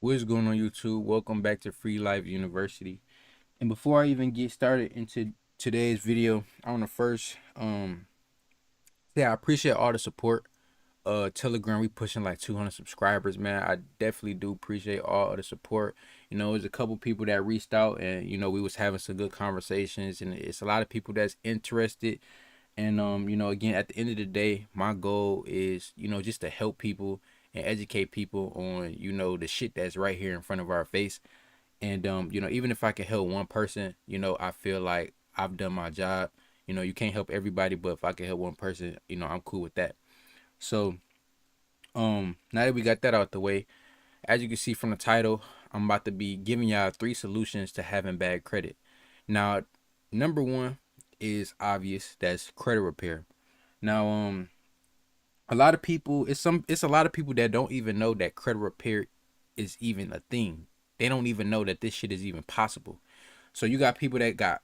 What's going on, YouTube? Welcome back to Free Life University. And before I even get started into today's video, I want to first say I appreciate all the support. Telegram, we pushing like 200 subscribers, man. I definitely do appreciate all of the support. There's a couple people that reached out, and we was having some good conversations, and it's a lot of people that's interested. And again, at the end of the day, my goal is just to help people and educate people on the shit that's right here in front of our face. And even if I can help one person, I feel like I've done my job. You can't help everybody, but if I can help one person, I'm cool with that. So now that we got that out the way, as you can see from the title, I'm about to be giving y'all 3 solutions to having bad credit. Now, number one is obvious, that's credit repair. Now, a lot of people, it's a lot of people that don't even know that credit repair is even a thing. They don't even know that this shit is even possible. So you got people that got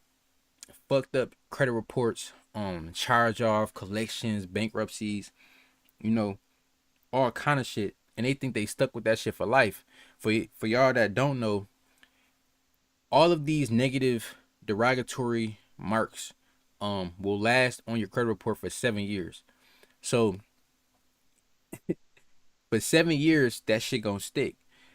fucked up credit reports, charge off, collections, bankruptcies, you know, all kind of shit, and they think they stuck with that shit for life. For y'all that don't know, all of these negative derogatory marks will last on your credit report for 7 years. So for 7 years, that shit gonna stick.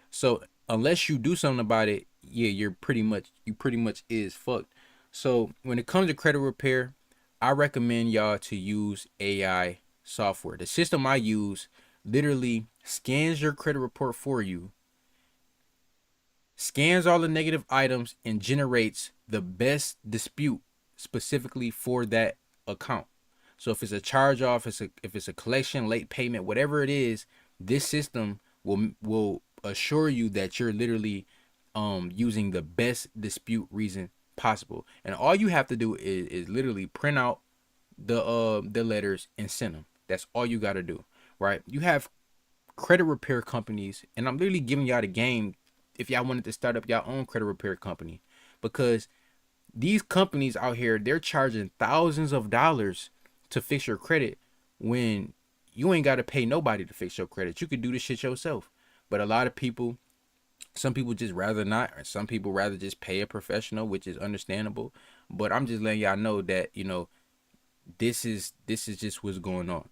So unless you do something about it, yeah, you pretty much is fucked. So when it comes to credit repair, I recommend y'all to use AI software. The system I use literally scans your credit report for you, scans all the negative items, and generates the best dispute specifically for that account. So if it's a charge off, if it's a collection, late payment, whatever it is, this system will assure you that you're literally using the best dispute reason possible. And all you have to do is literally print out the letters and send them. That's all you got to do, right? You have credit repair companies, and I'm literally giving y'all the game if y'all wanted to start up your own credit repair company, because these companies out here, they're charging thousands of dollars to fix your credit when you ain't got to pay nobody to fix your credit. You could do this shit yourself. But a lot of people, some people just rather not, or some people rather just pay a professional, which is understandable. But I'm just letting y'all know that this is just what's going on.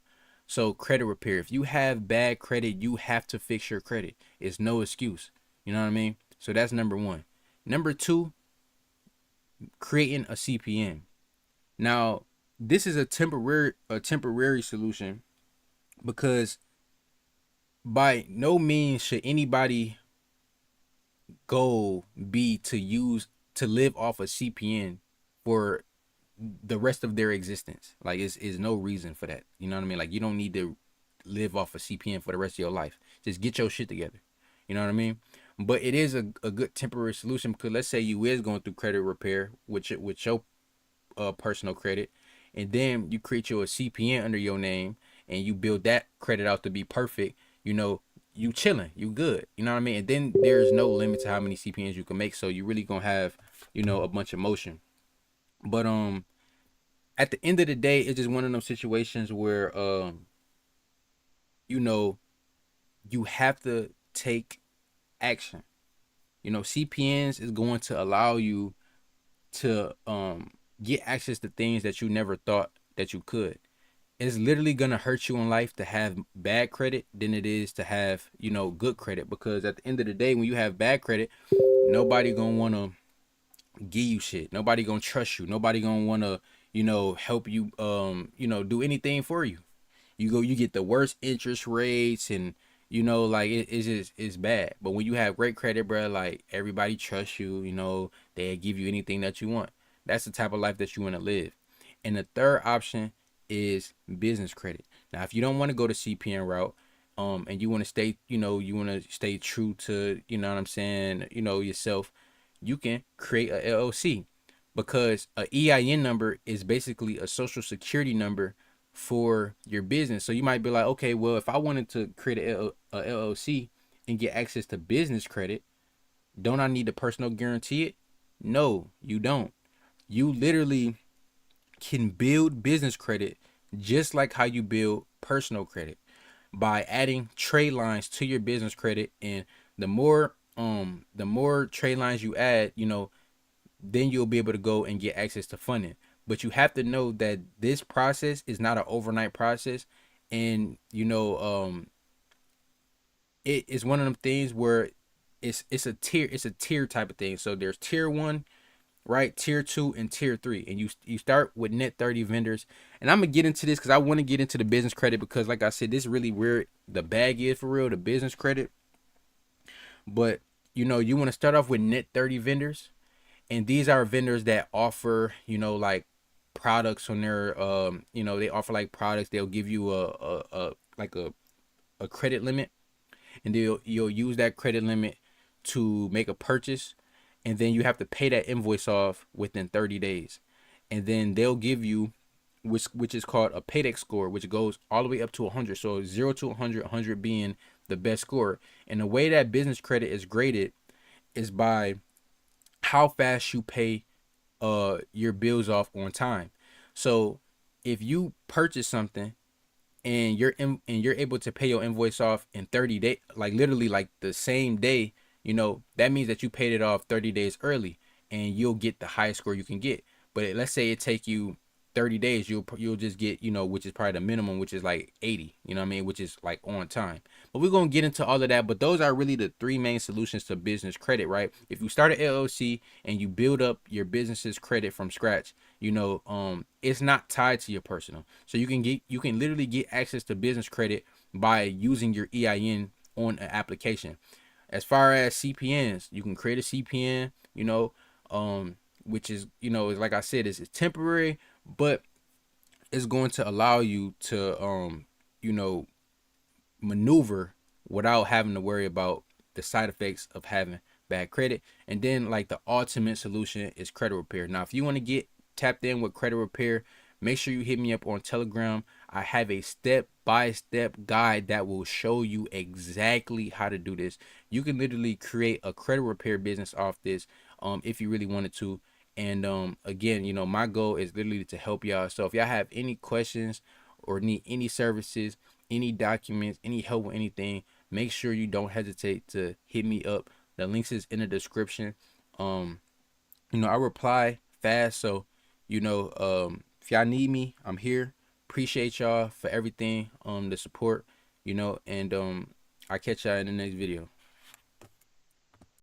So credit repair. If you have bad credit, you have to fix your credit. It's no excuse. You know what I mean? So that's number one. Number two, creating a CPN. Now, this is a temporary solution, because by no means should anybody goal be to live off a CPN for the rest of their existence. Like, it's no reason for that. You know what I mean? Like, you don't need to live off a CPN for the rest of your life. Just get your shit together. You know what I mean? But it is a good temporary solution, because let's say you is going through credit repair with your personal credit, and then you create your CPN under your name, and you build that credit out to be perfect. You chilling, you good. You know what I mean? And then there's no limit to how many CPNs you can make, so you really gonna have a bunch of motion. But at the end of the day, it's just one of those situations where you know you have to take action. CPNs is going to allow you to get access to things that you never thought that you could. It's literally gonna hurt you in life to have bad credit than it is to have good credit, because at the end of the day, when you have bad credit, nobody gonna wanna give you shit. Nobody gonna trust you. Nobody gonna wanna help you do anything for you. You get the worst interest rates, and like it's bad. But when you have great credit, bro, like everybody trusts you. They give you anything that you want. That's the type of life that you want to live. And the third option is business credit. Now, if you don't want to go the CPN route, and you want to stay, you want to stay true to, what I'm saying, yourself, you can create a LLC, because a EIN number is basically a social security number for your business. So you might be like, okay, well, if I wanted to create a LLC and get access to business credit, don't I need to personal guarantee it? No, you don't. You literally can build business credit just like how you build personal credit, by adding trade lines to your business credit. And the more the more trade lines you add, then you'll be able to go and get access to funding. But you have to know that this process is not an overnight process, and it is one of them things where it's a tier type of thing. So there's tier one, right? Tier two and tier three, and you start with net 30 vendors. And I'm gonna get into this because I want to get into the business credit, because like I said, this is really where the bag is for real, the business credit. But you want to start off with net 30 vendors, and these are vendors that offer like products on their they offer like products. They'll give you a like a credit limit, and you'll use that credit limit to make a purchase, and then you have to pay that invoice off within 30 days, and then they'll give you which is called a paydex score, which goes all the way up to 100. So 0 to 100, 100 being the best score. And the way that business credit is graded is by how fast you pay your bills off on time. So if you purchase something and you're able to pay your invoice off in 30 days, like literally like the same day, that means that you paid it off 30 days early, and you'll get the highest score you can get. But let's say it take you 30 days, you'll just get, which is probably the minimum, which is like 80, what I mean, which is like on time. But we're going to get into all of that, but those are really the three main solutions to business credit, right? If you start an LLC and you build up your business's credit from scratch, it's not tied to your personal. So you can literally get access to business credit by using your EIN on an application. As far as CPNs, you can create a CPN, which is, like I said, it's temporary, but it's going to allow you to, you know, maneuver without having to worry about the side effects of having bad credit. And then like the ultimate solution is credit repair. Now, if you want to get tapped in with credit repair, make sure you hit me up on Telegram. I have a step-by-step guide that will show you exactly how to do this. You can literally create a credit repair business off this, if you really wanted to. And again, my goal is literally to help y'all. So if y'all have any questions or need any services, any documents, any help with anything, make sure you don't hesitate to hit me up. The links is in the description. I reply fast, so if y'all need me, I'm here. Appreciate y'all for everything, the support, and I catch y'all in the next video.